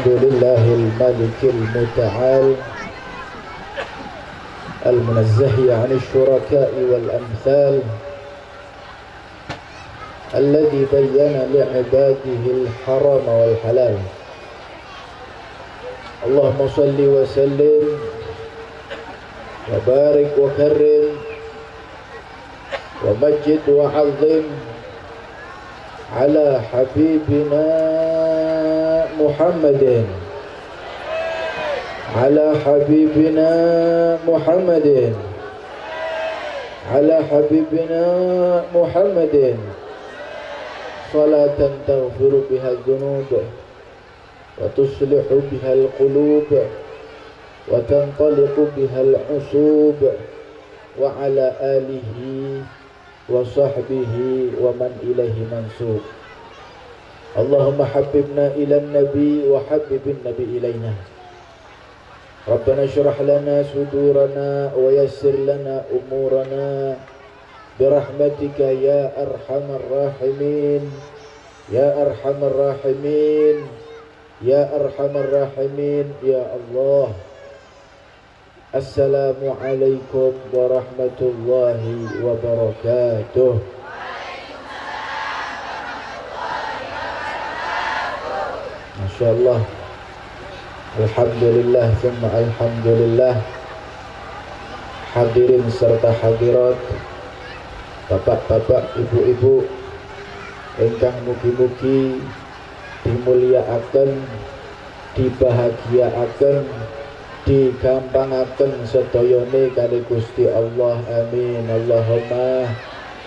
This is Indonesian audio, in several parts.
الحمد لله الملك المتعال المنزه عن الشركاء والأمثال الذي بين لعباده الحرام والحلال. اللهم صل وسلم وبارك وكرم ومجد وعظم على حبيبنا محمد على حبيبنا محمد على حبيبنا محمد صلاة تغفر بها الذنوب وتصلح بها القلوب وتنطلق بها العصوب وعلى آله وصحبه ومن إليه منسوب. اللهم حببنا إلى النبي وحبب النبي إلينا. ربنا اشرح لنا صدورنا ويسر لنا أمورنا برحمتك يا أرحم الراحمين يا أرحم الراحمين يا أرحم الراحمين يا الله. Assalamualaikum warahmatullahi wabarakatuh. Masya Allah. Alhamdulillah thumma alhamdulillah. Hadirin serta hadirat, bapak-bapak, ibu-ibu ingkang mugi-mugi dimulyakaken, dibahagiaaken, digampangaken sedayane kali Gusti Allah. Amin Allahumma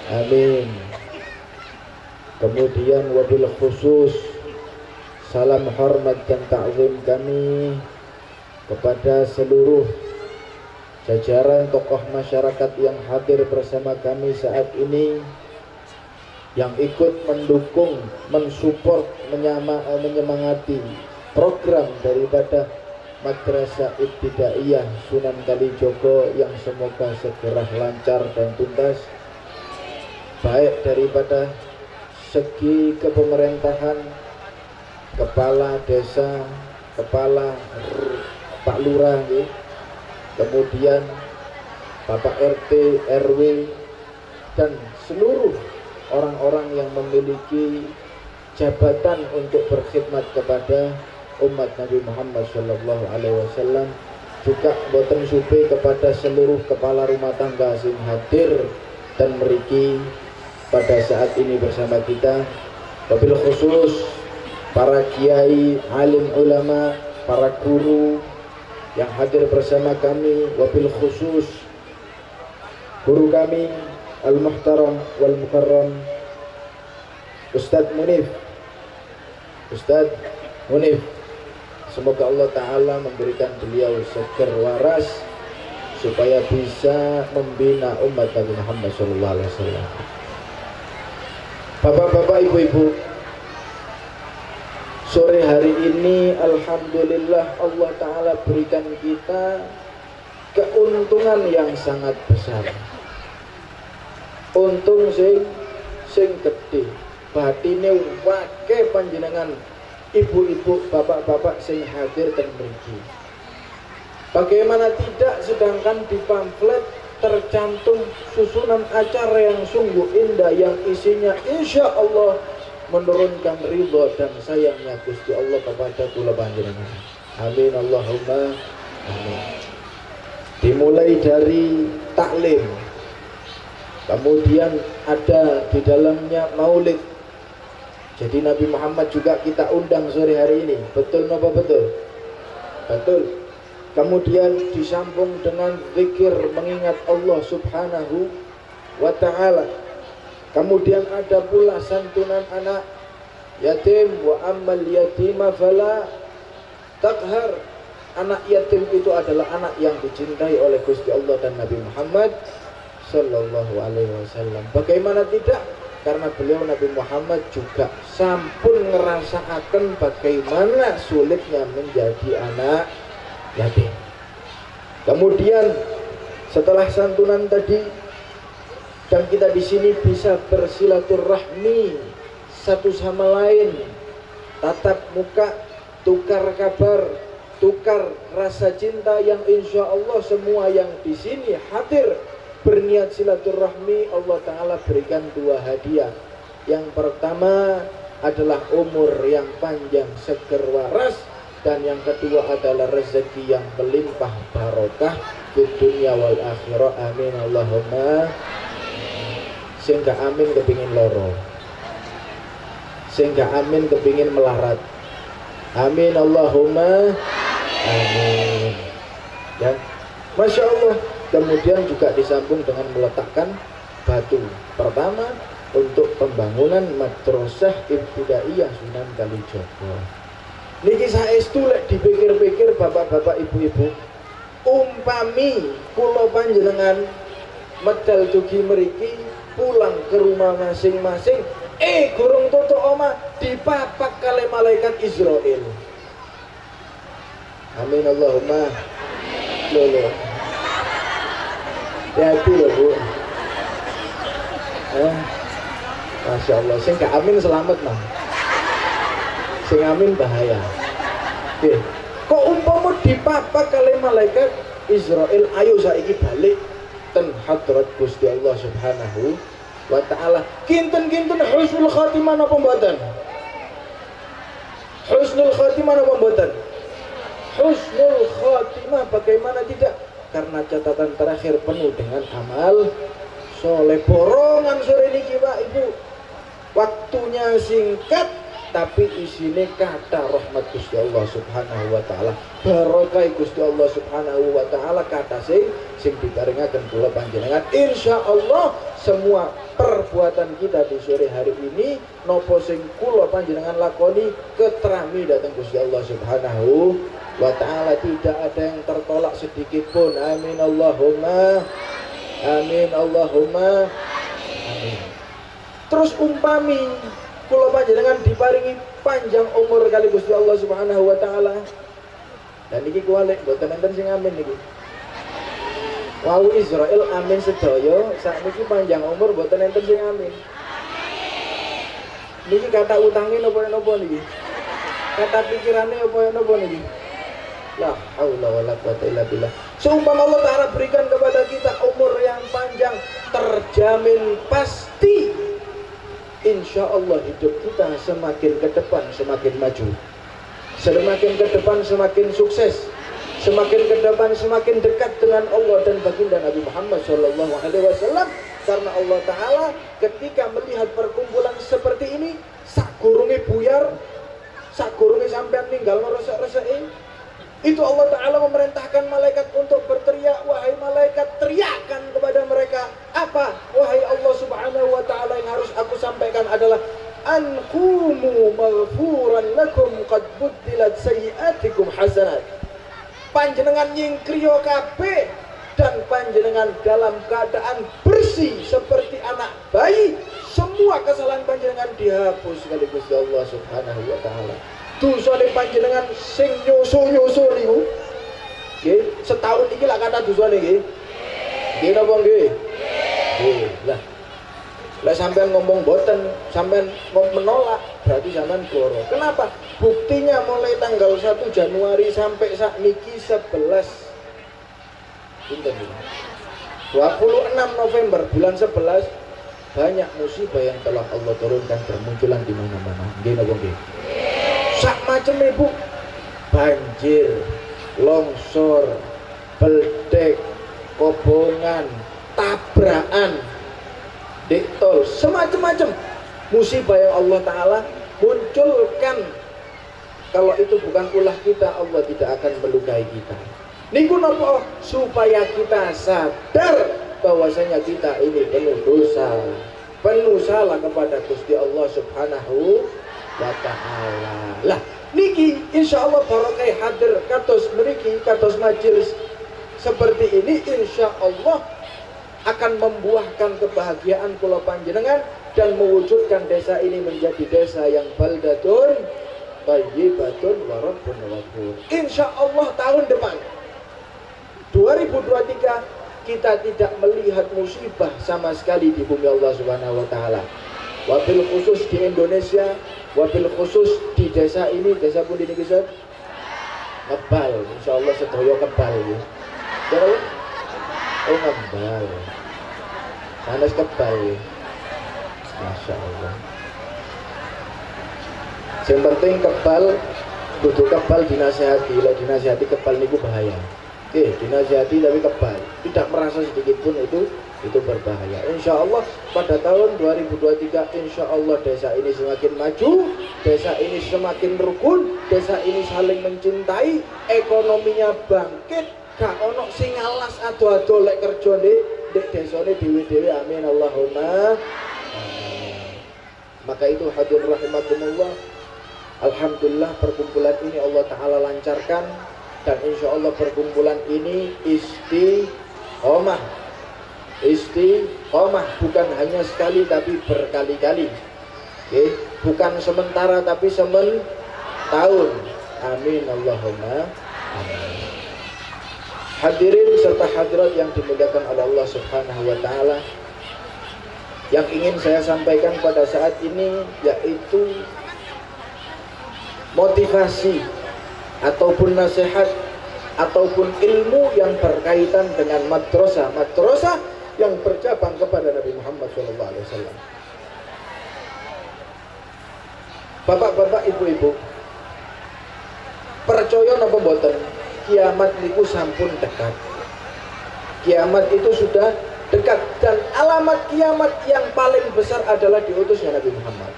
amin. Kemudian wabil khusus salam hormat dan ta'zim kami kepada seluruh jajaran tokoh masyarakat yang hadir bersama kami saat ini, yang ikut mendukung, mensupport, menyemangati program daripada Madrasah Ibtidaiyah Sunan Kalijogo yang semoga segera lancar dan tuntas, baik daripada segi kepemerintahan, kepala desa, kepala Pak Lurah, kemudian Bapak RT, RW, dan seluruh orang-orang yang memiliki jabatan untuk berkhidmat kepada umat Nabi Muhammad sallallahu alaihi wasallam, juga boten supe kepada seluruh kepala rumah tangga sing hadir dan meriki pada saat ini bersama kita, wabil khusus para kiai, alim ulama, para guru yang hadir bersama kami, wabil khusus guru kami al-muhtaram wal mukarram Ustadz Munif. Semoga Allah Ta'ala memberikan beliau seger waras supaya bisa membina umat Nabi Muhammad SAW. Bapak-bapak, ibu-ibu, sore hari ini alhamdulillah Allah Ta'ala berikan kita keuntungan yang sangat besar. Untung sing gede, batine wake panjenengan ibu-ibu, bapak-bapak sing hadir dan mriki. Bagaimana tidak, sedangkan di pamflet tercantum susunan acara yang sungguh indah yang isinya insya Allah menurunkan ridho dan sayangnya Gusti Allah kepada kula panjenengan. Amin Allahumma amin. Dimulai dari taklim, kemudian ada di dalamnya maulid. Jadi Nabi Muhammad juga kita undang sore hari ini. Betul napa betul? Betul. Kemudian disambung dengan zikir mengingat Allah Subhanahu wa ta'ala. Kemudian ada pula santunan anak yatim, wa ammal yatima fala taqhar. Anak yatim itu adalah anak yang dicintai oleh Gusti Allah dan Nabi Muhammad sallallahu alaihi wasallam. Bagaimana tidak? Karena beliau Nabi Muhammad juga sampun ngerasakan bagaimana sulitnya menjadi anak yatim. Kemudian setelah santunan tadi, dan kita di sini bisa bersilaturahmi satu sama lain, tatap muka, tukar kabar, tukar rasa cinta yang insya Allah semua yang di sini hadir berniat silaturahmi, Allah Ta'ala berikan 2 hadiah. Yang pertama adalah umur yang panjang seger waras, dan yang kedua adalah rezeki yang melimpah barokah di dunia wal akhirah. Amin Allahumma. Sehingga amin kepingin loro, sehingga amin kepingin melarat. Amin Allahumma amin. Ya, Masya Allah. Kemudian juga disambung dengan meletakkan batu pertama untuk pembangunan madrasah ibtidaiyah Sunan Kalijogo. Niki saestu lek dipikir-pikir bapak-bapak ibu-ibu, umpami kula panjenengan medal dugi mriki pulang ke rumah masing-masing, gurung tutuk omah dipapak kali malaikat Israel. Amin Allahumma. Lho. Hati loh Bu. Masya Allah. Sing gak amin selamat mah. Sing amin bahaya. Oke. Kok umpama dipapak kali malaikat Israel, ayo saiki balik ten hadrat Gusti Allah Subhanahu wa Ta'ala. Kinten-kinten husnul khatimah napa mboten? Husnul khatimah napa mboten? Husnul khatimah, bagaimana tidak? Karena catatan terakhir penuh dengan amal soleh. Borongan sore niki Pak Ibu, waktunya singkat tapi isine kata rahmat Gusti Allah Subhanahu wa Ta'ala, barokah Gusti Allah Subhanahu wa Ta'ala, kata sing diparingaken kula panjenengan. Insya Allah semua perbuatan kita di sore hari ini nopo sing kula panjenengan lakoni keterami datang Gusti Allah Subhanahu wa Ta'ala, tidak ada yang tertolak sedikit pun. Amin Allahumma amin Allahumma amin. Terus umpami kula panjenengan diparingi panjang umur kali Gusti Allah Subhanahu wa Ta'ala, dan niki kuwalek mboten enten sing amin niki. Wau Israel amin sedaya, sakniki panjang umur mboten enten sing amin. Niki kata utange napa niki? Kata pikirane apa napa niki? La haula wala quwata illa billah. Seumpama Allah Ta'ala berikan kepada kita umur yang panjang, terjamin pasti insya Allah hidup kita semakin ke depan semakin maju, semakin ke depan semakin sukses, semakin ke depan semakin dekat dengan Allah dan baginda Nabi Muhammad SAW. Karena Allah Ta'ala ketika melihat perkumpulan seperti ini, sakurunge buyar, sakurunge sampean ninggal resek-resek, itu Allah Ta'ala memerintahkan malaikat untuk berteriak. Wahai malaikat, teriakkan kepada mereka. Apa? Wahai Allah Subhanahu wa Ta'ala, yang harus aku sampaikan adalah anqumu maghfuran lakum qad buddilat sayyiatikum hasanat. Panjenengan nyingkriyo kabeh dan panjenengan dalam keadaan bersih seperti anak bayi. Semua kesalahan panjenengan dihapus sekaligus Allah Subhanahu wa Ta'ala. Dosane panjenengan sing nyusu-nyusu niku nggih, setahun iki lak kata dosane nggih. Nggih napa nggih? Nggih. Lah sampean ngomong boten, sampean menolak, berarti sampean goro. Kenapa? Buktinya mulai tanggal 1 Januari sampai saat niki 11 pinten 26 November bulan 11, banyak musibah yang telah Allah turunkan bermunculan di mana-mana. Nggih napa nggih? Sak macam ibu, banjir, longsor, beldek, kobongan, tabrakan, diktol, semacam-macam musibah yang Allah Ta'ala munculkan. Kalau itu bukan ulah kita, Allah tidak akan melukai kita. Niku napa? Supaya kita sadar bahwasanya kita ini penuh dosa, penuh salah kepada Gusti Allah Subhanahu wa Ta'ala. Lah niki insya Allah barokah hadir kados mriki, kados majelis seperti ini, insya Allah akan membuahkan kebahagiaan kula panjenengan dan mewujudkan desa ini menjadi desa yang baldatun thayyibatun wa rabbun ghafur. Insya Allah tahun depan 2023 kita tidak melihat musibah sama sekali di bumi Allah Subhanahu wa Ta'ala. Wabil khusus di Indonesia, Wabil khusus di desa ini, desa pun ini bisa kebal, insya Allah sedoyo kebal ya. Terus, oh kebal, sanes kebal ya. Masya Allah. Yang penting kebal, kudu kebal dinasihati. Kalau dinasihati kebal niku bahaya. Oke, dinasihati tapi kebal, tidak merasa sedikit pun itu berbahaya. Insya Allah pada tahun 2023 Insya Allah desa ini semakin maju, desa ini semakin rukun, desa ini saling mencintai, ekonominya bangkit, gak ono sing alas ado-ado lek kerja ndek desane dhewe-dhewe. Amin Allahumma amin. Maka itu hadirin rahimakumullah, alhamdulillah perkumpulan ini Allah Ta'ala lancarkan, dan insya Allah perkumpulan ini istiqomah, bukan hanya sekali tapi berkali-kali. Oke, bukan sementara tapi tahun. Amin Allahumma amin. Hadirin serta hadirat yang dimuliakan oleh Allah Subhanahu wa taala, yang ingin saya sampaikan pada saat ini yaitu motivasi ataupun nasihat ataupun ilmu yang berkaitan dengan madrasah yang bercabang kepada Nabi Muhammad SAW. Bapak-bapak, ibu-ibu, percaya napa mboten, kiamat niku sampun dekat. Kiamat itu sudah dekat, dan alamat kiamat yang paling besar adalah diutusnya Nabi Muhammad.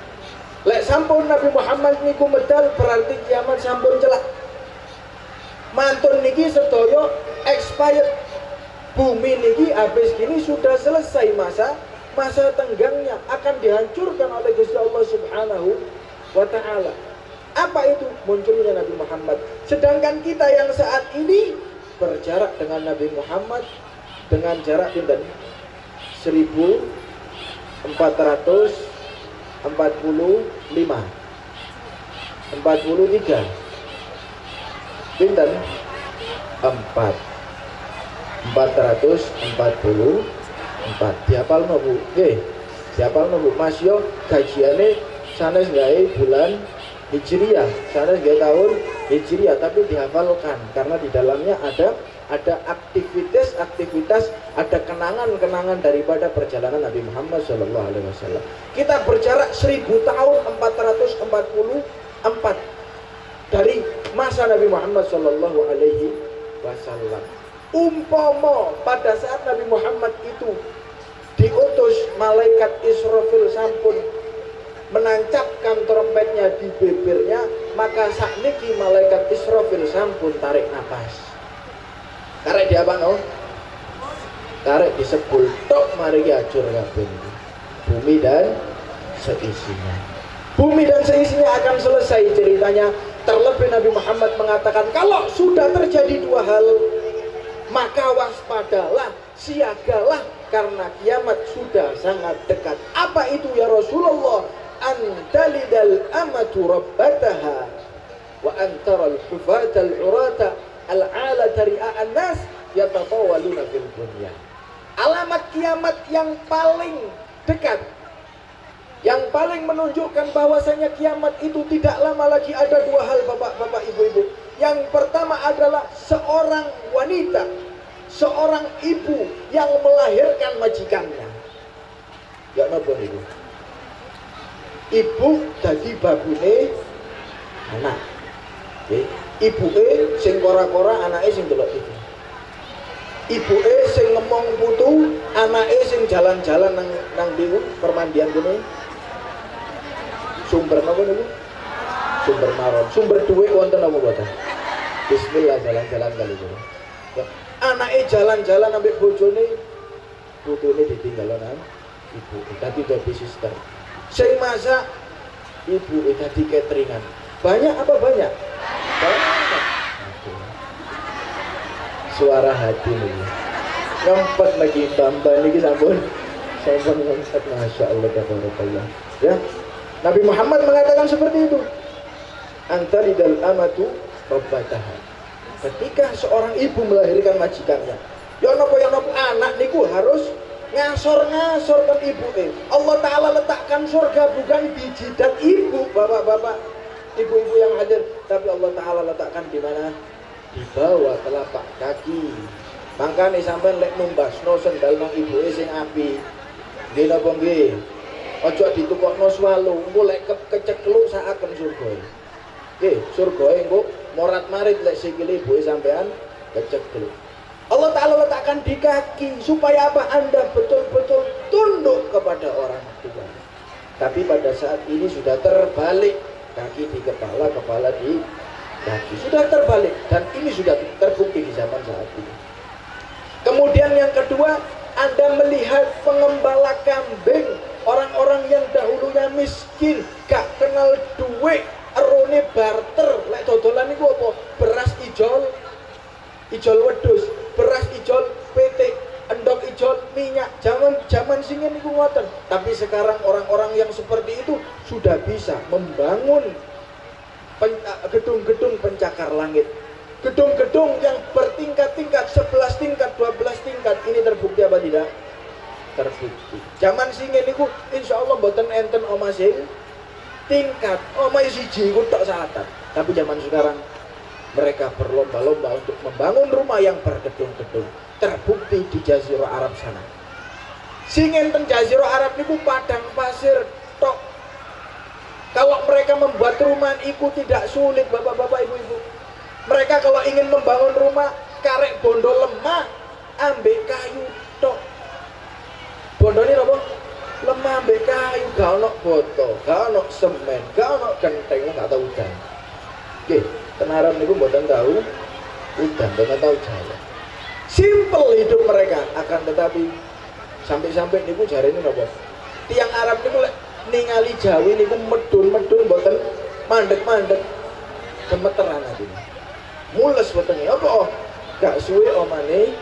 Lek sampun Nabi Muhammad niku medal, berarti kiamat sampun celak. Mantun niki sedaya expired. Bumi niki habis gini sudah selesai masa tenggangnya, akan dihancurkan oleh Gusti Allah Subhanahu wa taala. Apa itu? Munculnya Nabi Muhammad. Sedangkan kita yang saat ini berjarak dengan Nabi Muhammad dengan jarak pinten? 1445 43 pinten? 444. Dihafal no Bu? Nggih. Dihafal no Bu? Mas yo gajiane sanes gawe bulan Hijriah, sanes gawe tahun Hijriah, tapi dihafalkan karena di dalamnya ada aktivitas, ada kenangan daripada perjalanan Nabi Muhammad SAW. Kita berjarak 1000 tahun 444 dari masa Nabi Muhammad SAW. Umpama pada saat Nabi Muhammad itu diutus, malaikat Israfil sampun menancapkan trompetnya di bibirnya, maka sakniki malaikat Israfil sampun tarik nafas. Karek dia apa no? Karek disebul tok mari acur kabeh. Bumi dan seisinya. Bumi dan seisinya akan selesai ceritanya. Terlebih Nabi Muhammad mengatakan, kalau sudah terjadi dua hal, maka waspadalah, siagalah, karena kiamat sudah sangat dekat. Apa itu ya Rasulullah? Antalidal amatu rabbataha wa antaral hufatal urata al-alata ri'a'an nas yatatawaluna fil dunya. Alamat kiamat yang paling dekat, yang paling menunjukkan bahwasanya kiamat itu tidak lama lagi, ada dua hal bapak-bapak, ibu-ibu. Yang pertama adalah seorang wanita, seorang ibu yang melahirkan majikannya. Ya napa niku? Ibu dadi babune anak. Nggih. Ibuke sing kora-kora, anake sing delok TV. Ibuke sing ngemong putu, anake sing jalan-jalan nang niku permandian kene. Sumber napa niku? Sumber maron. Sumber duit wonten apa boten? Bismillah, jalan-jalan kali itu. Anake jalan-jalan ambek bojone, putune ditinggal nang ibu. Dadi baby sister. Sing masak ibu dadi cateringan. Banyak apa banyak? Banyak. Suara hati nih. Ngempet lagi tambah niki sampun ngomset, masya Allah tabarakallah. Ya. Nabi Muhammad mengatakan seperti itu. Antalidal amatu rabbataha. Ketika seorang ibu melahirkan majikannya, ya napa anak niku harus ngasor-ngasor kan ibu. Allah Ta'ala letakkan surga bukan di jidat ibu, bapak-bapak, ibu-ibu yang hadir, tapi Allah Ta'ala letakkan di mana? Di bawah telapak kaki. Makanya sampai lek numbasno sendal nang ibuke sing api. Nggih napa nggih? Aja ditukokno swalung, engko lek kecekluk sakaken surga. Nggih, surga engko morat-marit lek sikile ibuke sampean kecekluk. Allah Ta'ala letakkan di kaki supaya apa? Anda betul-betul tunduk kepada orang tua. Tapi pada saat ini sudah terbalik, kaki di kepala, kepala di kaki, sudah terbalik, dan ini sudah terbukti di zaman saat ini. Kemudian yang kedua, Anda melihat pengembala kambing, orang-orang yang dahulunya miskin, gak kenal duit, erone barter, lek dodolan itu apa? Beras ijol, ijol wedhus, beras ijol PT, endok ijol minyak. Zaman singen itu ngoten. Tapi sekarang orang-orang yang seperti itu sudah bisa membangun gedung-gedung pencakar langit, gedung-gedung yang bertingkat-tingkat, 11 tingkat, 12 tingkat. Ini terbukti apa tidak? Terbukti. Zaman singen itu insya Allah mboten enten omah sing tingkat, omah siji iku tok saatan. Tapi zaman sekarang mereka berlomba-lomba untuk membangun rumah yang bergedung-gedung. Terbukti di Jazirah Arab sana. Sing enten Jazirah Arab niku padang pasir tok. Kalau mereka membuat rumah itu tidak sulit, bapak-bapak, ibu-ibu. Mereka kalau ingin membangun rumah, karek bondo lemah, ambek kayu tok. Bondo ini apa? Lemah ambek kayu, gak ono boto, gak ono semen, gak ono genteng, gak tahu udan. Oke, tenaran niku mboten tahu udan, mboten tahu jaya. Simple hidup mereka, akan tetapi sampai-sampai niku jarene napa? Tiang Arab niku lek ningali Jawi niku medun-medun mboten mandek-mandek, gemeteran atine. Mules wetenge apa? Gak suwe omane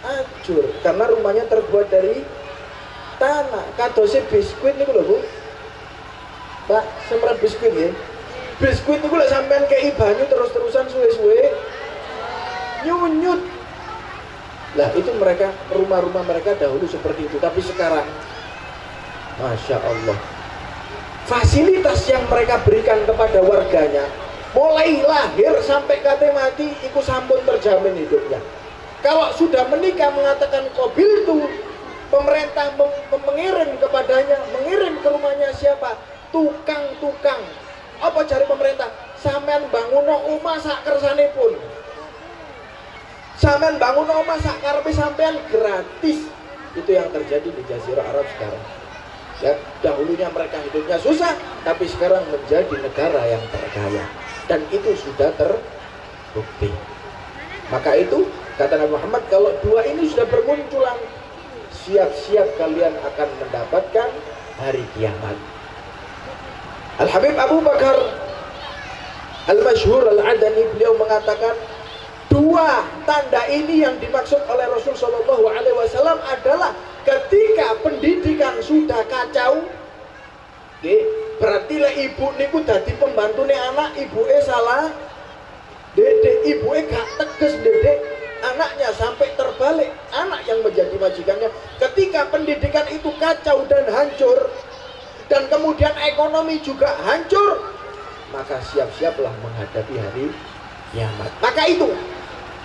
hancur karena rumahnya terbuat dari tanah. Kadose biskuit niku lho, Bu. Pak, semrat biskuit nggih. Biskuit niku lek sampean kei banyu terus-terusan suwe-suwe nyunyut. Lah itu mereka, rumah-rumah mereka dahulu seperti itu. Tapi sekarang Masya Allah, fasilitas yang mereka berikan kepada warganya, mulai lahir sampai kate mati, itu sampun terjamin hidupnya. Kalau sudah menikah mengatakan qabil itu, pemerintah mengirim kepadanya, mengirim ke rumahnya siapa? Tukang-tukang. Apa cari pemerintah? Sampean bangun omah sak kersanipun. Sampean bangun omah sak karepe sampean gratis. Itu yang terjadi di Jazirah Arab sekarang. Ya, dahulunya mereka hidupnya susah, tapi sekarang menjadi negara yang terkaya, dan itu sudah terbukti. Maka itu kata Nabi Muhammad, kalau dua ini sudah bermunculan, siap-siap kalian akan mendapatkan hari kiamat. Al-Habib Abu Bakar Al-Masyhur Al-Adani, beliau mengatakan dua tanda ini yang dimaksud oleh Rasul Shallallahu Alaihi Wasallam adalah ketika pendidikan sudah kacau, berarti lah ibu niku dadi pembantune anak, ibuke salah dedek, ibuke gak tegas dedek anaknya sampai terbalik, anak yang menjadi majikannya. Ketika pendidikan itu kacau dan hancur, dan kemudian ekonomi juga hancur, maka siap-siaplah menghadapi hari kiamat. Maka itu,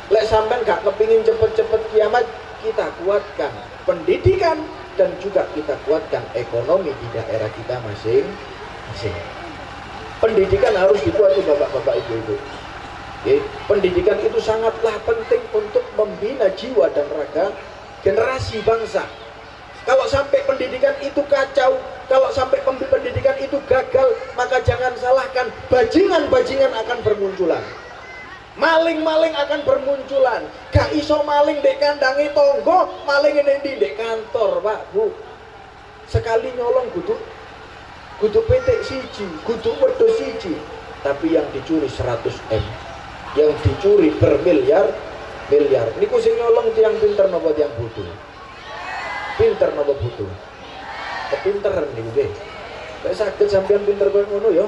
lek sampean gak kepingin cepet-cepet kiamat, kita kuatkan pendidikan dan juga kita kuatkan ekonomi di daerah kita masing-masing. Pendidikan harus dikuati, bapak-bapak, ibu-ibu. Pendidikan itu sangatlah penting untuk membina jiwa dan raga generasi bangsa. Kalau sampai pendidikan itu kacau, kalau sampai pendidikan itu gagal, maka jangan salahkan, bajingan-bajingan akan bermunculan. Maling-maling akan bermunculan. Gak iso maling dek kandangi tonggo, maling ini di dek kantor, Pak, Bu. Sekali nyolong kudu petik siji, kudu wedhus siji, tapi yang dicuri 100 M, yang dicuri bermiliar miliar. Niku sing nyolong tiang pinter napa tiang bodoh? Pinter napa bodoh? Kepinteran niku nggih. Lek saged sampean pinter koyo ngono ya.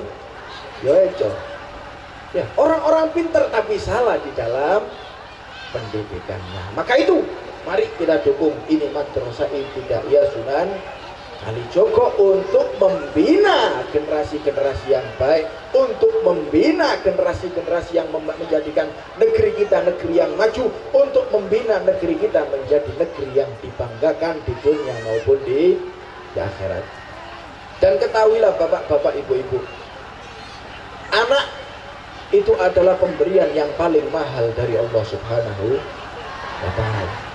Ya eco. Ya, orang-orang pinter tapi salah di dalam pendidikannya. Maka itu Mari kita dukung ini Madrasah Ibtidaiyah Sunan Kalijogo untuk membina generasi-generasi yang baik, untuk membina generasi-generasi yang menjadikan negeri kita negeri yang maju, untuk membina negeri kita menjadi negeri yang dibanggakan di dunia maupun di akhirat. Dan ketahuilah bapak-bapak, ibu-ibu, anak itu adalah pemberian yang paling mahal dari Allah Subhanahu wa Ta'ala.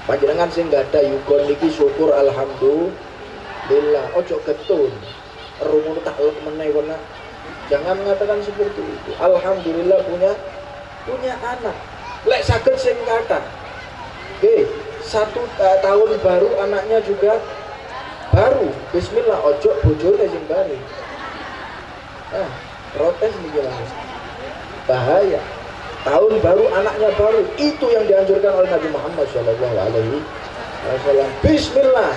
Panjenengan sing gak ada yugon niki syukur alhamdulillah. Ojo ketun rumun tak lek meneh kono. Jangan mengatakan seperti itu. Alhamdulillah punya anak. Lek saged sing kata. Oke, 1 tahun baru anaknya juga baru. Bismillah, ojo bojone sing baru. Protes nih langsung. Bahaya. Tahun baru anaknya baru, itu yang dianjurkan oleh Nabi Muhammad SAW. Bismillah,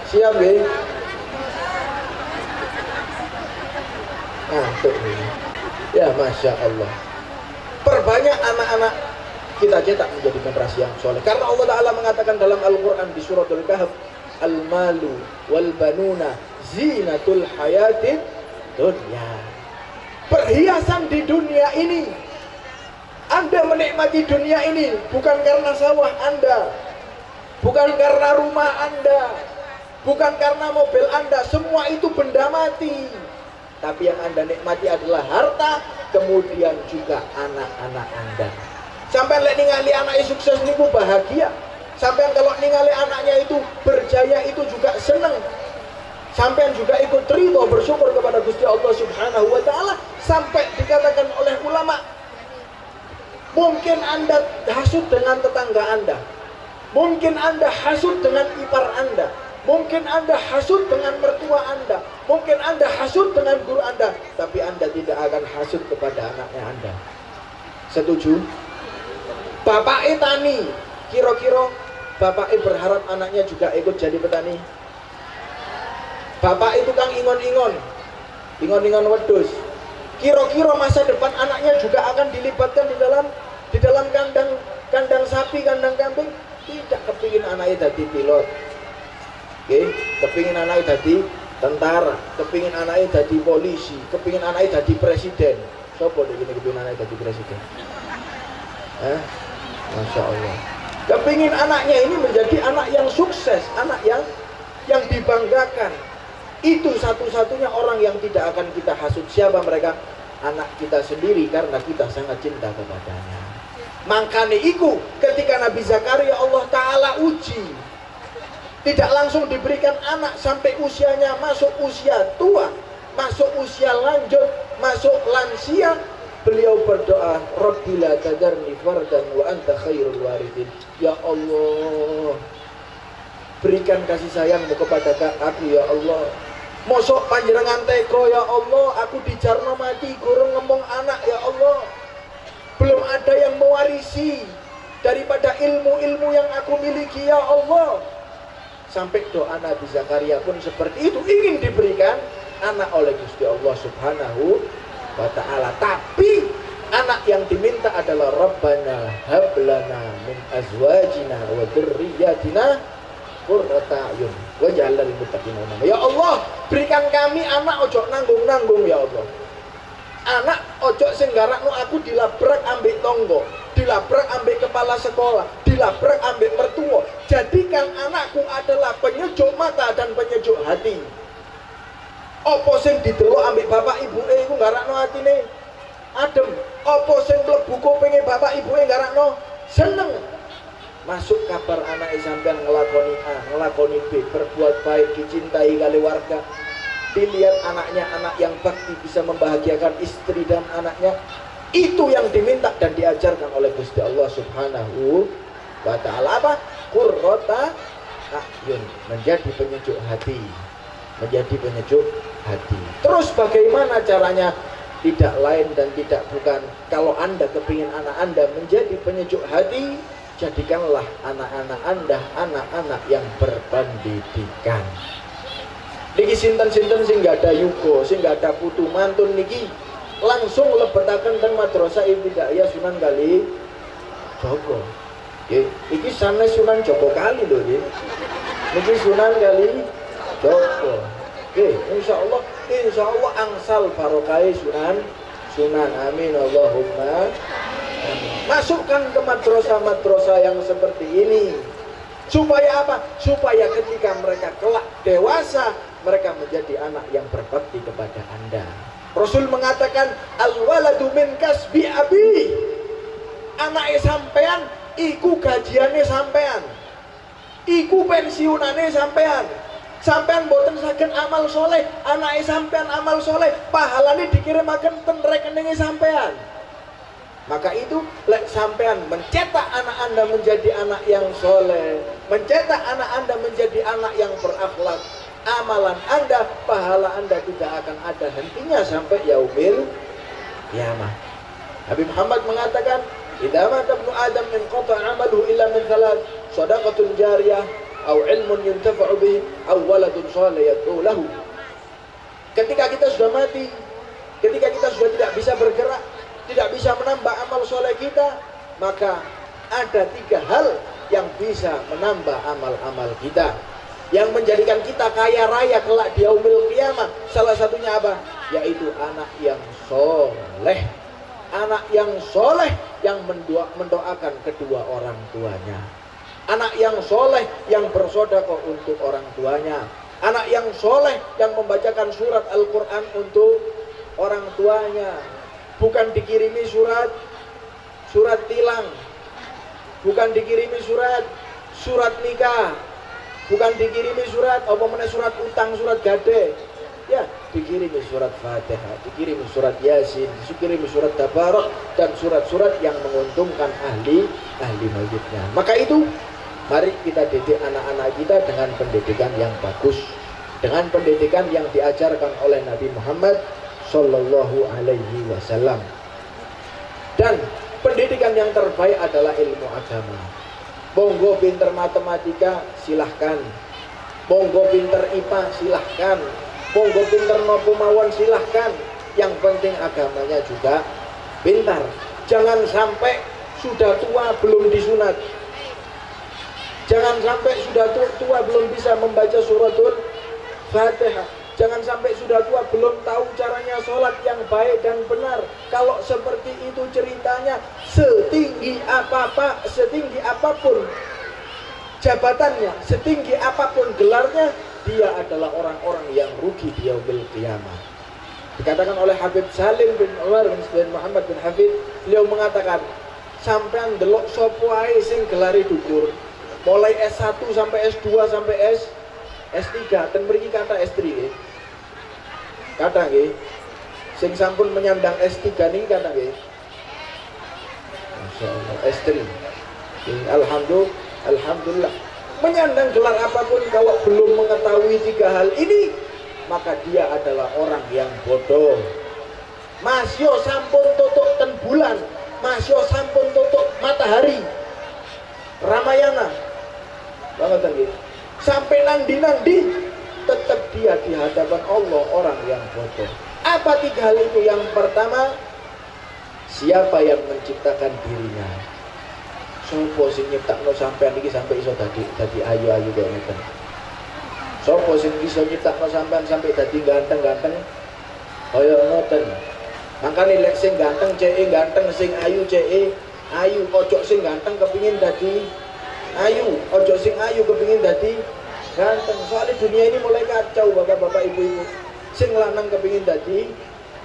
siap ya. Ya Masya Allah. Perbanyak anak-anak kita cetak menjadi generasi yang soleh. Karena Allah Ta'ala mengatakan dalam Al-Quran di surat Al-Kahf, Al-malu wal banuna zinatul hayatid dunya. Perhiasan di dunia ini. Anda menikmati dunia ini bukan karena sawah Anda, bukan karena rumah Anda, bukan karena mobil Anda. Semua itu benda mati. Tapi yang Anda nikmati adalah harta, kemudian juga anak-anak Anda. Sampai ningali anaknya sukses niku bahagia. Sampai kalau ningali anaknya itu berjaya itu juga senang. Sampai juga ikut ridho bersyukur kepada Gusti Allah Subhanahu wa Ta'ala. Sampai dikatakan oleh ulama, mungkin Anda hasut dengan tetangga Anda, mungkin Anda hasut dengan ipar Anda, mungkin Anda hasut dengan mertua Anda, mungkin Anda hasut dengan guru Anda, tapi Anda tidak akan hasut kepada anaknya Anda. Setuju? Bapak tani, kira-kira bapak berharap anaknya juga ikut jadi petani? Bapak itu kang ingon-ingon wedus. Kira-kira masa depan anaknya juga akan dilibatkan di dalam kandang sapi, kandang kambing? Tidak. Kepingin anaknya jadi pilot, kepingin anaknya jadi tentara, kepingin anaknya jadi polisi, kepingin anaknya jadi presiden. Sopo deh gini kepingin anaknya jadi presiden? Masya Allah. Kepingin anaknya ini menjadi anak yang sukses, anak yang dibanggakan. Itu satu-satunya orang yang tidak akan kita hasut. Siapa mereka? Anak kita sendiri, karena kita sangat cinta kepadanya. Makanya iku ketika Nabi Zakaria Allah Ta'ala uji, tidak langsung diberikan anak sampai usianya masuk usia tua, masuk usia lanjut, masuk lansia. Beliau berdoa, Rabbila tadarni fardan wa anta khairul waridin. Ya Allah, berikan kasih sayangmu kepada aku ya Allah. Mosok panjenengan teko ya Allah, aku dijarno mati gurung ngomong anak ya Allah. Belum ada yang mewarisi daripada ilmu-ilmu yang aku miliki ya Allah. Sampai doa Nabi Zakaria pun seperti itu, ingin diberikan anak oleh Gusti Allah Subhanahu wa Ta'ala. Tapi anak yang diminta adalah Rabbana hablana min azwajina wa dzurriyyatina qurrata a'yun waj'alna lil muttaqina imama. Ya Allah, berikan kami anak ojo nanggung-nanggung ya Allah. Anak ojo sing garakno aku dilabrak ambek tonggo, dilabrak ambek kepala sekolah, dilabrak ambek mertua. Jadikan anakku adalah penyejuk mata dan penyejuk hati. Apa sing didelok ambek bapak ibuke iku garakno atine adem. Apa sing mlebu kupinge bapak ibuke garakno seneng. Masuk kabar anak sampean ngelakoni A, ngelakoni B, berbuat baik, dicintai kali warga. Dilihat anaknya anak yang bakti, bisa membahagiakan istri dan anaknya. Itu yang diminta dan diajarkan oleh Gusti Allah Subhanahu wa Ta'ala. Apa? Qurrata a'yun, menjadi penyejuk hati. Menjadi penyejuk hati. Terus bagaimana caranya? Tidak lain dan tidak bukan, kalau Anda kepingin anak Anda menjadi penyejuk hati, jadikanlah anak-anak Anda anak-anak yang berpendidikan. Niki sinten-sinten sing gak ada yugo, sing gak ada putu mantun niki langsung lebetaken teng Madrasah Ibtidaiyah Sunan Kalijogo. Nggih, iki sanes Sunan Joko Kali lho nggih. Niki Sunan Kali Joko. Nggih, insyaallah angsal barokah Sunan. Amin Allahumma. Masukkan ke madrasah-madrasah yang seperti ini. Supaya apa? Supaya ketika mereka kelak dewasa, mereka menjadi anak yang berbakti kepada Anda. Rasul mengatakan, al-waladu min kasbi abi. Anake sampean iku gajiane sampean. Iku pensiunane sampean. Sampean boten saged amal soleh, anake sampean amal soleh, pahalane dikirimaken ten rekeninge sampean. Maka itu lek sampean mencetak anak Anda menjadi anak yang soleh, mencetak anak Anda menjadi anak yang berakhlak, amalan Anda, pahala Anda tidak akan ada hentinya sampai yaumil kiamah. Nabi Muhammad mengatakan, idza mata ibnu Adam inqata 'amaluhu illa min thalath, shadaqatun jariyah, au ilmun yuntafa'u bihi, au waladun shalih yad'u lahu. Ketika kita sudah mati, ketika kita sudah tidak bisa bergerak, tidak bisa menambah amal soleh kita, maka ada 3 hal yang bisa menambah amal-amal kita, yang menjadikan kita kaya raya kelak di yaumil qiyamah. Salah satunya apa? Yaitu anak yang soleh. Anak yang soleh yang mendoakan kedua orang tuanya. Anak yang soleh yang bersedekah untuk orang tuanya. Anak yang soleh yang membacakan surat Al-Quran untuk orang tuanya. Bukan dikirimi surat tilang, bukan dikirimi surat nikah, bukan dikirimi surat utang, surat gade. Ya, dikirimi surat Fatihah, dikirimi surat Yasin, dikirimi surat Tabarak, dan surat-surat yang menguntungkan ahli maulidnya. Maka itu, mari kita didik anak-anak kita dengan pendidikan yang bagus, dengan pendidikan yang diajarkan oleh Nabi Muhammad Sallallahu Alaihi Wasallam. Dan pendidikan yang terbaik adalah ilmu agama. Monggo pinter matematika silahkan, monggo pinter IPA silahkan, monggo pinter nopo mawon silahkan. Yang penting agamanya juga pintar. Jangan sampai sudah tua belum disunat. Jangan sampai sudah tua belum bisa membaca suratul Fatihah. Jangan sampai sudah tua belum tahu caranya sholat yang baik dan benar. Kalau seperti itu ceritanya, setinggi apapun jabatannya, setinggi apapun gelarnya, dia adalah orang-orang yang rugi di yaumil qiyamah. Dikatakan oleh Habib Salim bin Umar bin Muhammad bin Hafid, beliau mengatakan, sampean delok sapa ae sing gelare dukur, mulai S1 sampai S2 sampai S3, dan mriki kata S3 nggih. Kata nggih, sing sampun menyandang S3 niki kata nggih. Masyaallah S3. Alhamdulillah. Menyandang gelar apapun kalau belum mengetahui 3 hal ini, maka dia adalah orang yang bodoh. Masyo sampun tutuk ten bulan, masyo sampun tutuk matahari. Ramayana. Banget nggih. Sampai nandi tetap dia di hadapan Allah orang yang bodoh. Apa 3 hal itu? Yang pertama, siapa yang menciptakan dirinya? Sopo sing nyiptakno sampean iki sampai iso dadi ayu-ayu kaya ngeten? Sopo sing iso nyiptakno sampean sampai dadi ganteng-ganteng kaya ngoten? Makane lek sing ganteng ceke ganteng, sing ayu ceke ayu. Ojo sing ganteng kepingin dadi ayu, ojo sing ayu kepingin dadi ganteng. Soalnya dunia ini mulai kacau, bapak-bapak, ibu-ibu. Sing lanang kepingin dadi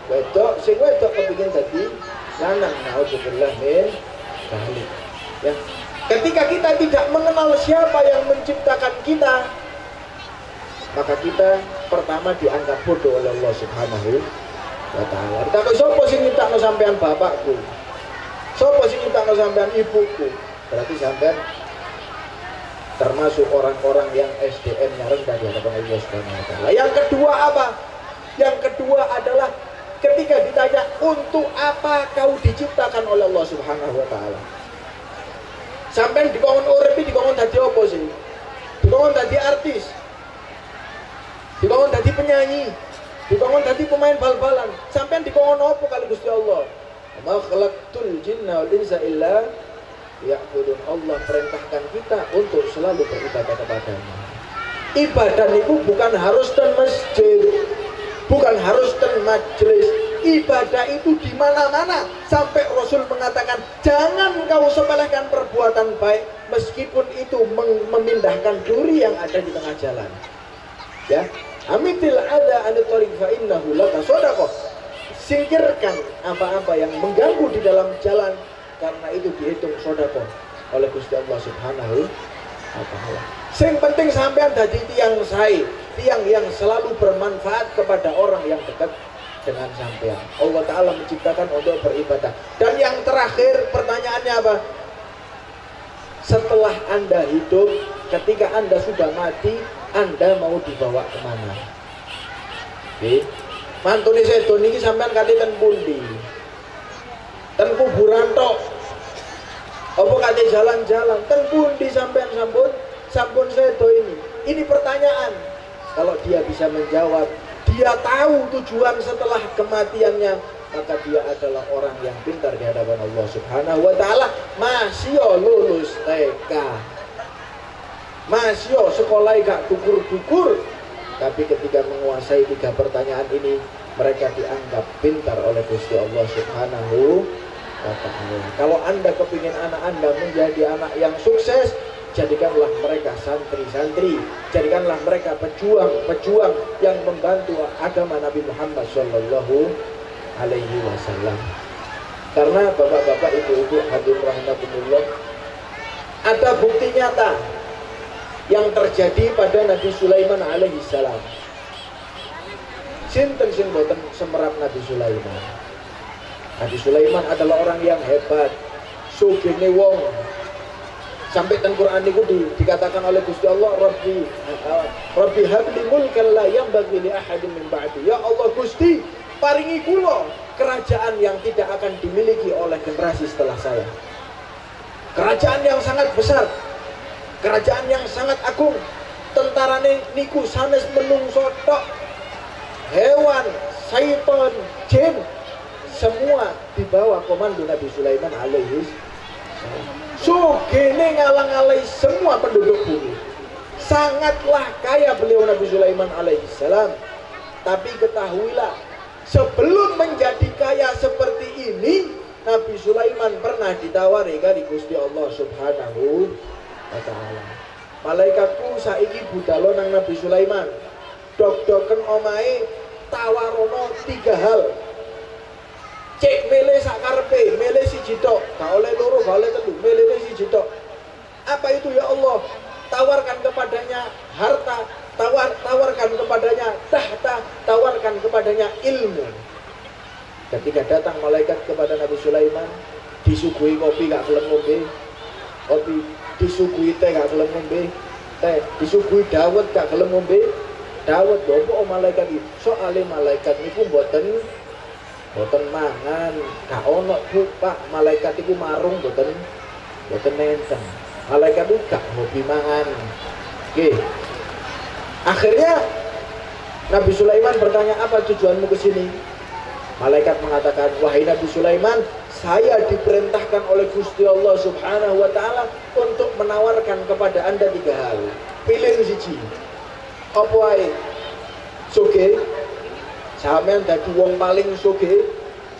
wedok, sing wedok kepingin dadi lanang. Nauzubillah min dzalik. Ya. Ketika kita tidak mengenal siapa yang menciptakan kita, maka kita pertama dianggap bodoh oleh Allah Subhanahu wa Ta'ala. Kita sopo sing nyiptakno sampean bapakku, sopo sing nyiptakno sampean ibuku, berarti sampean termasuk orang-orang yang SDM-nya rendah di hadapan Allah Subhanahu wa Ta'ala. Yang kedua apa? Yang kedua adalah ketika ditanya, untuk apa kau diciptakan oleh Allah Subhanahu wa Ta'ala? Sampai dikongkon urip iki dikongkon dadi apa sih? Dikongkon dadi artis, dikongkon dadi penyanyi, dikongkon dadi pemain bal-balan. Sampai dikongkon apa kali Gusti Allah? Ma khalaqtul jinna wal insa illa ya'budun. Allah perintahkan kita untuk selalu beribadah kepada-Nya. Ibadah itu bukan harus dan masjid, bukan harus dan majelis. Ibadah itu di mana-mana. Sampai Rasul mengatakan, jangan kau sepelekan perbuatan baik meskipun itu memindahkan duri yang ada di tengah jalan. Ya, amitil ada tariq fa innahu laka shadaqah. Singkirkan apa-apa yang mengganggu di dalam jalan, karena itu dihitung sedekah oleh Gusti Allah Subhanahu wa taala. Sing penting sampean dadi tiang sae, tiang yang selalu bermanfaat kepada orang yang dekat dengan sampean. Allah taala menciptakan untuk beribadah. Dan yang terakhir pertanyaannya apa? Setelah Anda hidup, ketika Anda sudah mati, Anda mau dibawa kemana? Oke. Mantune sedo niki sampean kate ten pundi? Ten kuburan tok. Apa kate jalan-jalan? Ten pundi sampean sampun sedo ini? Ini pertanyaan. Kalau dia bisa menjawab, dia tahu tujuan setelah kematiannya, maka dia adalah orang yang pintar di hadapan Allah Subhanahu wa taala. Masih lulus TK. Masih sekolah gak dukur-dukur. Tapi ketika menguasai 3 pertanyaan ini, mereka dianggap pintar oleh Gusti Allah Subhanahu wa ta'ala. Kalau Anda kepingin anak Anda menjadi anak yang sukses, jadikanlah mereka santri-santri, jadikanlah mereka pejuang-pejuang yang membantu agama Nabi Muhammad Shallallahu Alaihi Wasallam. Karena bapak-bapak, ibu-ibu, hadirin rahimakumullah, ada bukti nyata yang terjadi pada Nabi Sulaiman alaihi salam. Sinten sing boten semerap Nabi Sulaiman. Nabi Sulaiman adalah orang yang hebat, sugene wong. Sampai ten Quran niku dikatakan oleh Gusti Allah, Rabbi habli mulkan la yanbaghi li ahadin min ba'di. Ya Allah Gusti, paringi kula kerajaan yang tidak akan dimiliki oleh generasi setelah saya. Kerajaan yang sangat besar, kerajaan yang sangat agung. Tentarane niku sanes menungso tok, hewan, syaitan, jin, semua di bawah komando Nabi Sulaiman alaihi salam. Sugene ngalang-alai semua penduduk bumi. Sangatlah kaya beliau Nabi Sulaiman alaihi salam. Tapi ketahuilah, sebelum menjadi kaya seperti ini, Nabi Sulaiman pernah ditawari dari Gusti Allah Subhanahu wa ta'ala. Malaikatku saiki budalo nang Nabi Sulaiman, dok-doken omahe tawarono 3 hal. Cek mele sakarepe, mele siji tok, gak oleh loro, gak oleh telu, mele siji tok. Apa itu ya Allah? Tawarkan kepadanya harta, tawarkan kepadanya tahta, tawarkan kepadanya ilmu. Ketika datang malaikat kepada Nabi Sulaiman, disuguhi kopi gak gelem ngombe, kopi, disuguhi teh gak gelem ngombe, teh, disuguhi dawet gak gelem ngombe, dawet. Lho malaikat iki? Soale malaikat niku mboten mangan, gak ono Bu Pak, malaikat iku marung mboten nenteng. Malaikat itu gak hobi mangan. Oke. Akhirnya Nabi Sulaiman bertanya, apa tujuanmu ke sini? Malaikat mengatakan, wahai Nabi Sulaiman, saya diperintahkan oleh Gusti Allah Subhanahu wa ta'ala untuk menawarkan kepada Anda 3 hal. Pilih siji. Apa wae? Sugih. Sampeyan dadi wong paling sugih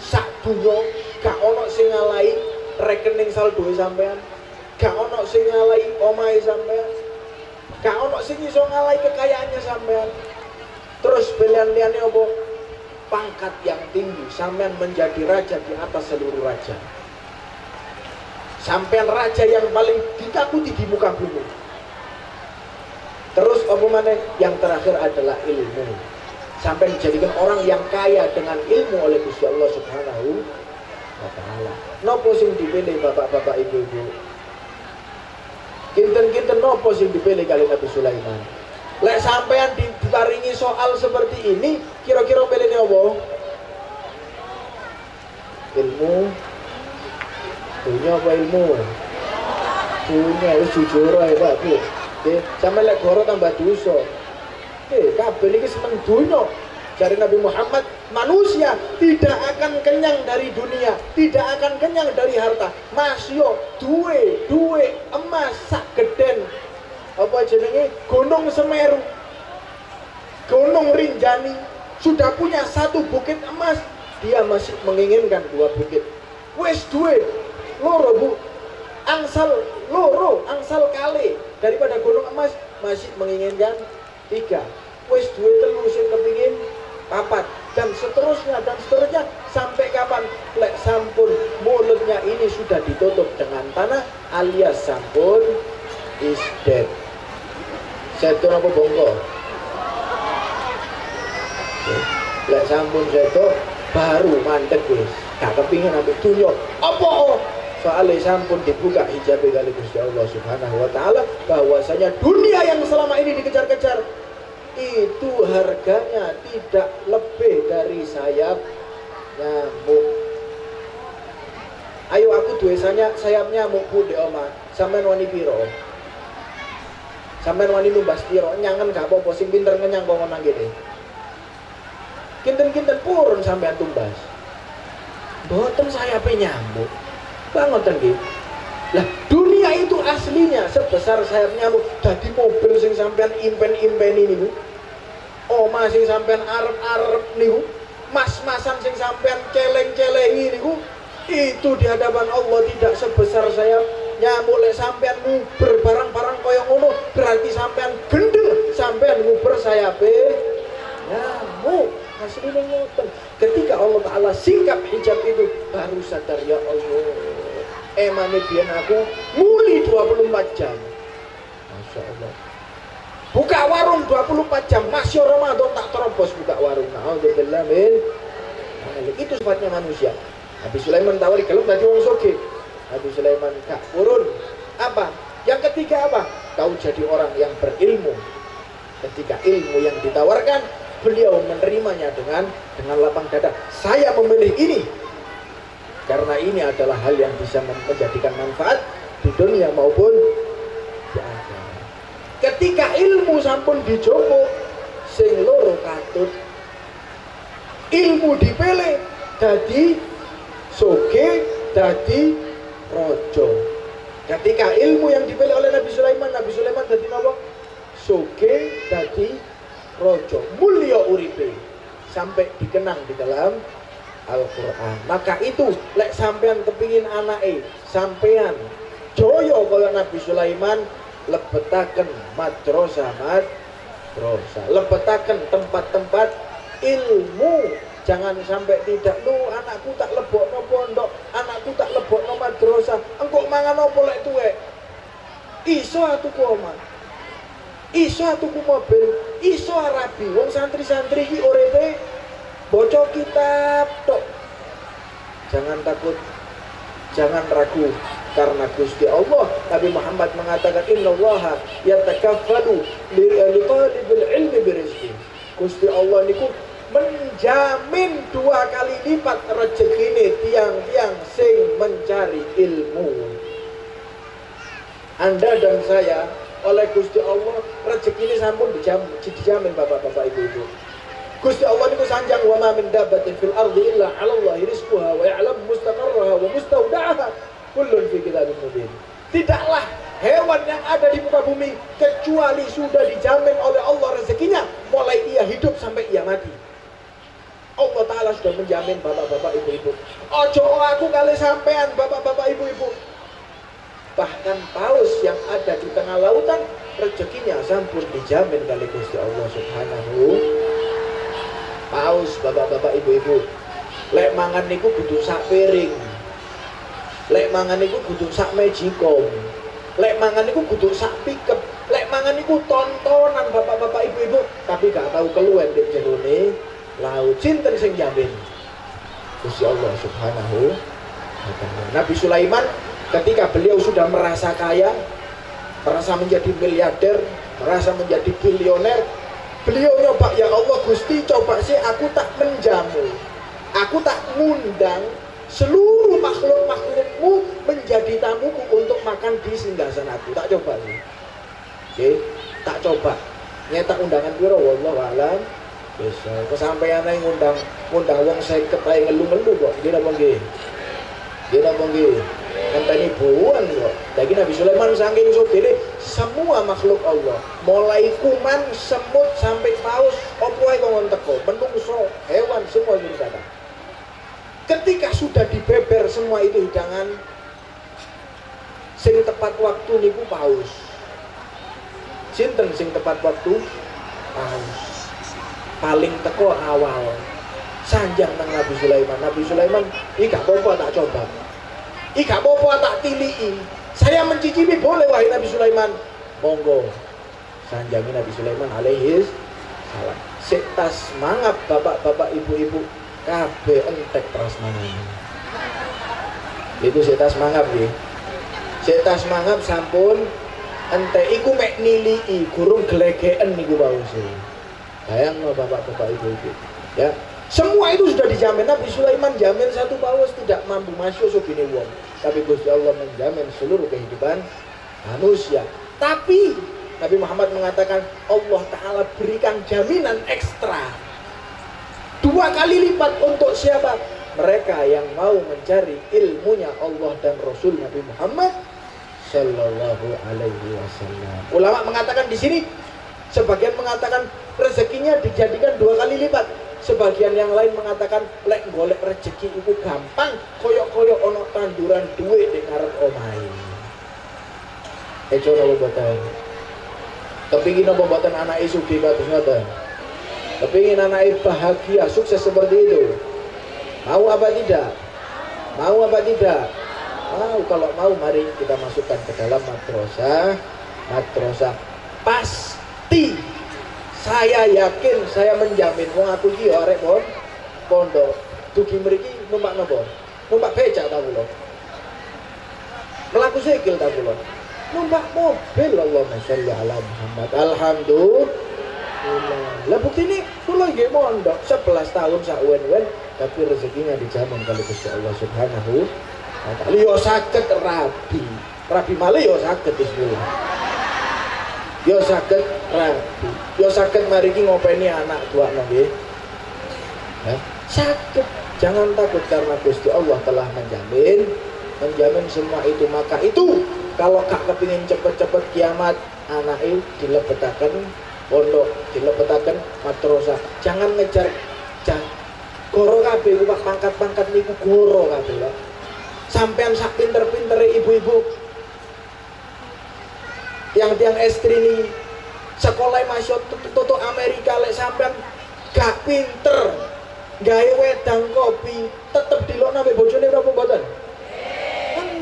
sak donya, gak ono sing ngalahi rekening saldo sampean, gak ono sing ngalahi omahe sampean, gak ono sing iso ngalahi kekayaannya sampean. Terus pilihan liyane apa? Pangkat yang tinggi, sampean menjadi raja di atas seluruh raja. Sampean raja yang paling ditakuti di muka bumi. Terus apa maneh? Yang terakhir adalah ilmu. Sampai dijadikan orang yang kaya dengan ilmu oleh Gusti Allah Subhanahu wa ta'ala. Nopo sing dipilih bapak-bapak ibu-ibu? Kinten-kinten nopo sing dipilih kali Nabi Sulaiman? Lek sampean diparingi soal seperti ini, kira-kira pilihnya apa? Ilmu. Dunia apa ilmu? Dunia, jujur ae Pak Bu. Sampe lek goro tambah dosa. Kabeh iki seneng dunya. Dari Nabi Muhammad, manusia tidak akan kenyang dari dunia, tidak akan kenyang dari harta. Masyo duwe emas sak geden apa jenenge Gunung Semeru, Gunung Rinjani, sudah punya satu bukit emas, dia masih menginginkan dua bukit. Wes duwe loro bu, angsal kali daripada gunung emas, masih menginginkan tiga. Wes duwe telu sing kepingin papat, dan seterusnya sampai kapan lek sampun mulutnya ini sudah ditutup dengan tanah alias sampun is dead. Seto apa bongko? Lek sampun seto baru mandek wis gak kepingin ambek dunya apa soalnya sampun dibuka hijab kali Gusti Allah Subhanahu wa taala, bahwasanya dunia yang selama ini dikejar-kejar itu harganya tidak lebih dari sayap nyamuk. Ayo aku duesanya sayap nyamuk bu di oma, sampean wani piro? Sampean wani numbas piro? Nyangen gak apa-apa, sing pinter ngenyang kok nang kene. Kinten-kinten purun sampean tumbas. Mboten sayape nyamuk. Bangoten nggih. Lah dunia itu aslinya sebesar sayap nyamuk. Dadi mobil sing sampean impen-impeni niku, omah sing sampean arep-arep niku, mas-masan sing sampean celeng-celengi niku, itu di hadapan Allah tidak sebesar sayap nyamuk. Lek sampean nguber barang-barang kaya ngono, berarti sampean gendeng, sampean nguber sayape nyamuk. Aslinya ngoten. Ketika Allah Ta'ala singkap hijab itu, baru sadar, ya Allah, emane biyen aku muli 24 jam. Masya Allah. Buka warung 24 jam, masih Ramadan tak terobos buka warung. Alhamdulillah min. Itu sifatnya manusia. Nabi Sulaiman tawari kalau tadi wong soge. Nabi Sulaiman gak purun. Apa? Yang ketiga apa? Kau jadi orang yang berilmu. Ketika ilmu yang ditawarkan, beliau menerimanya dengan lapang dada. Saya memilih ini karena ini adalah hal yang bisa menjadikan manfaat di dunia maupun di akhirat. Ketika ilmu sampun dijopo, sing loro katut ilmu dipilih dadi soge, dadi rojo. Ketika ilmu yang dipilih oleh Nabi Sulaiman dadi napa? Soge, dadi rojo, mulia uripe, sampai dikenang di dalam Al-Quran. Maka itu lek sampean kepingin anake sampean joyo kaya Nabi Sulaiman, lebetaken madrasah, lebetaken tempat-tempat ilmu. Jangan sampai tidak, lu anakku tak lebokno pondok, anakku tak lebokno madrasah, engko mangan opo lek tuwek? Iso atuku omah, iso tuku mobil, iso rabi. Wong santri-santri iki uripe baca kitab tok. Jangan takut, jangan ragu, karena Gusti Allah, Nabi Muhammad mengatakan innallaha yatakaffalu li talibil ilmi birizqi. Gusti Allah niku menjamin 2 kali lipat rezekine tiang-tiang sing mencari ilmu. Anda dan saya oleh Gusti Allah rezeki ini sampun dijamin bapak-bapak ibu-ibu. Gusti Allah niku sanjang wa ma min dabbatin fil ardi illa 'ala Allahi rizquha wa ya'lamu mustaqarraha wa mustawda'aha kullun fi kitabim mubin. Tidaklah hewan yang ada di muka bumi kecuali sudah dijamin oleh Allah rezekinya mulai ia hidup sampai ia mati. Allah Ta'ala sudah menjamin bapak-bapak ibu-ibu. Ojo aku kali sampean bapak-bapak ibu-ibu. Bahkan paus yang ada di tengah lautan rezekinya sampun dijamin kali Gusti Allah Subhanahu. Paus bapak-bapak ibu-ibu, lek mangan niku kudu sak piring, lek mangan niku kudu sak mejikom, lek mangan niku kudu sak pikep, lek mangan niku tontonan bapak-bapak ibu-ibu, tapi gak tahu keluwen di jerone laut. Sinten sing jamin? Gusti Allah Subhanahu wa ta'ala. Nabi Sulaiman ketika beliau sudah merasa kaya, merasa menjadi miliarder, merasa menjadi bilioner, beliau nyoba, ya Allah Gusti, coba sih aku tak menjamu, aku tak ngundang seluruh makhluk-makhlukmu menjadi tamuku untuk makan di singgasanaku. Tak coba sih, oke, tak coba. Nyetak undangan piro, wallahu a'lam Besok kesampaian ae ngundang wong 50 ae ngelu-ngelu kok. Iki napa nggih? Nggih napa nggih? Ngenteni buan kok. Dadi Nabi Sulaiman saking sugih semua makhluk Allah, mulai kuman, semut sampai paus, opo ae kok teko, menungso, hewan semua sudah datang. Ketika sudah dibeber semua itu hidangan, sing tepat waktu niku paus. Sinten sing tepat waktu? Paus. Paling teko awal. Sanjang nang Nabi Sulaiman. Nabi Sulaiman, iki gak apa-apa tak coba. Iki gak apa-apa tak tiliki. Saya mencicipi boleh wahai Nabi Sulaiman. Monggo. Sanjangi Nabi Sulaiman alaihi salam. Sik tas mangap bapak-bapak ibu-ibu kabeh entek prasmanan. Itu sik tas mangap nggih. Sik tas mangap sampun entek iku mek niliki, gurung glegeken niku wau. Bayangno bapak-bapak ibu-ibu. Ya. Semua itu sudah dijamin. Nabi Sulaiman jamin satu paus tidak mampu masuk sugine wong. Tapi Gusti Allah menjamin seluruh kehidupan manusia. Tapi Nabi Muhammad mengatakan Allah Ta'ala berikan jaminan ekstra 2 kali lipat untuk siapa? Mereka yang mau mencari ilmunya Allah dan Rasul Nabi Muhammad Sallallahu Alaihi Wasallam. Ulama mengatakan di sini, sebagian mengatakan rezekinya dijadikan 2 kali lipat. Sebagian yang lain mengatakan lek golek rezeki itu gampang, koyok-koyok ono tanduran duit di ngarep omahe. Ejo napa boten? Kepingin napa boten anake sugih kados ngoten? Kepingin anake bahagia, sukses seperti itu? Mau apa tidak? Mau apa tidak? Mau. Kalau mau mari kita masukkan ke dalam madrasah. Madrasah pasti. Saya yakin, saya menjamin wong aku iki arek pondok. Dugi mriki numpak napa? Numpak becak ta kula. Melaku sikil ta kula. Numpak mobil. Allahumma sholli ala Muhammad. Alhamdulillah. Lah buktine kula nggih mondok 11 tahun sak wen-wen tapi rezekinya dijamin kali Gusti Allah Subhanahu wa taala. Yo saged rabi. Rabi malih yo saged bismillah. Yo saged rabi. Yo saged mariki ngopeni anak tuakno nggih. Saged. Jangan takut karena Gusti Allah telah menjamin semua itu. Maka itu kalau kak kepingin cepet-cepet kiamat, anake dilebetaken pondok, dilebetaken madrasah. Jangan ngejar goro kabeh Pak, pangkat-pangkat niku goro kabeh ya. Sampean sak pinter-pintere ibu-ibu yang tiang estri ini sekolah masuk tutup Amerika, lek sampean gak pinter gawe wedang kopi tetep dilokno ambek bojone berapa mboten?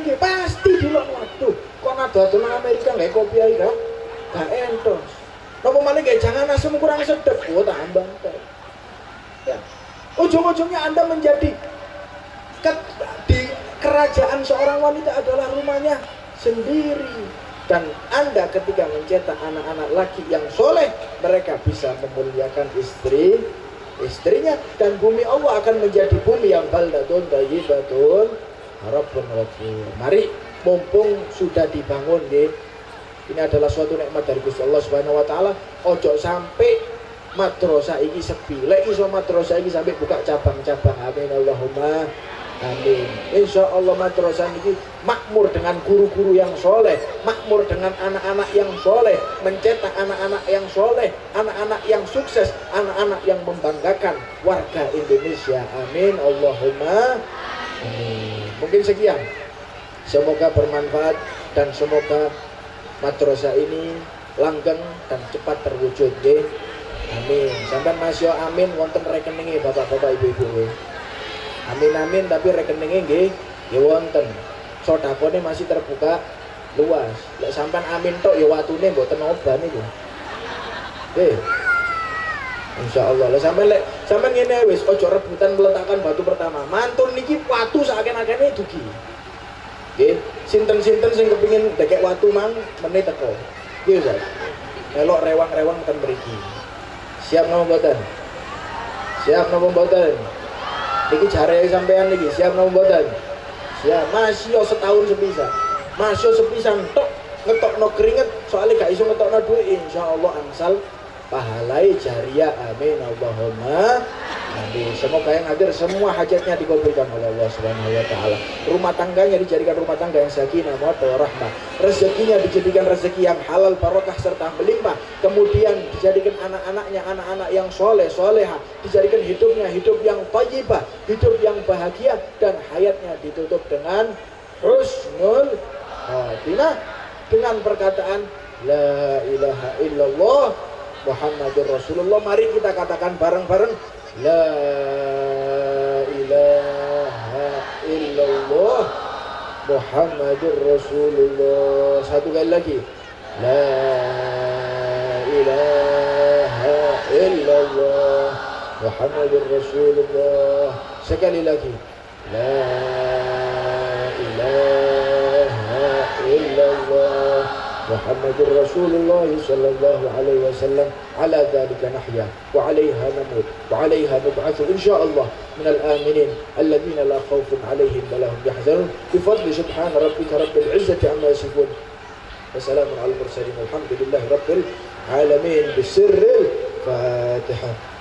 Nggih pasti dilokno. Waduh, kok ngadol nang Amerika gawe kopi ae gak entos. Napa malah gawe jangan asem kurang sedep, oh tambah teh. Ya. Ujung-ujungnya Anda menjadi di kerajaan seorang wanita adalah rumahnya sendiri. Dan Anda ketika mencetak anak-anak laki yang soleh, mereka bisa memuliakan istrinya, dan bumi Allah akan menjadi bumi yang baldatun thayyibatun rabbun ghafur. Mari mumpung sudah dibangun nggih. Ini adalah suatu nikmat dari Gusti Allah Subhanahu wa taala. Ojo sampai madrasah iki sepi. Lek iso madrasah iki sampai buka cabang-cabang. Amin Allahumma amin. Insya Allah madrasah ini makmur dengan guru-guru yang soleh, makmur dengan anak-anak yang soleh, mencetak anak-anak yang soleh, anak-anak yang sukses, anak-anak yang membanggakan warga Indonesia. Amin Allahumma amin. Mungkin sekian. Semoga bermanfaat dan semoga madrasah ini langgeng dan cepat terwujud. Amin. Sampai masih amin wonten rekeningnya bapak-bapak ibu-ibu. Amin amin, tapi rekeningnya nggih wonten. Sedekahane masih terbuka luas. Lek sampean amin tok ya watune mboten oban niku. Nggih. Insyaallah. Lek sampean ngene wis aja rebutan meletakkan batu pertama. Mantun niki watu saken-akene dugi. Nggih, sinten-sinten sing kepengin dekek watu mang meneh teko. Nggih, Ustaz. Melok rewang-rewang ten mriki. Siap napa mboten? Siap napa mboten? Niki jare sampean niki siap napa mboten? Siap. Masih setahun sepisan. Masih sepisan tok ngetokno keringet soalnya gak iso ngetokno duit, insyaallah angsal pahalai jariah, amin Allahumma amin. Semoga yang hadir semua hajatnya dikabulkan oleh Allah Subhanahu wa taala. Rumah tangganya dijadikan rumah tangga yang sakinah, mawaddah, rahmah. Rezekinya dijadikan rezeki yang halal, barokah serta melimpah. Kemudian dijadikan anak-anaknya anak-anak yang soleh, soleha. Dijadikan hidupnya hidup yang thayyibah, hidup yang bahagia, dan hayatnya ditutup dengan husnul khatimah dengan perkataan la ilaha illallah Muhammadur Rasulullah. Mari kita katakan bareng-bareng la ilaha illallah Muhammadur Rasulullah. Satu kali lagi, la ilaha illallah Muhammadur Rasulullah. Sekali lagi, la ilaha illallah Muhammadur Rasulullah sallallahu alaihi wasallam. Ala dzalika nahya wa 'alaiha namut wa 'alaiha nub'atsu insyaallah minal aminin alladziina la khaufun 'alaihim wa la hum yahzanun bi fadli subhana rabbika rabbil 'izzati 'amma yasifun wa salamun 'alal mursalin walhamdulillahi rabbil alamin. Bisirril Fatihah.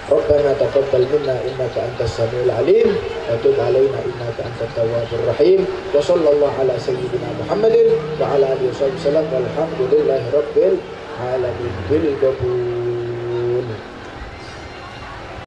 ربنا تقبل منا إنك أنت السميع العليم وتب علينا إنك أنت التواب الرحيم وصلى الله على سيدنا محمد وعلى آله وصحبه وسلم والحمد لله رب العالمين بالقبول.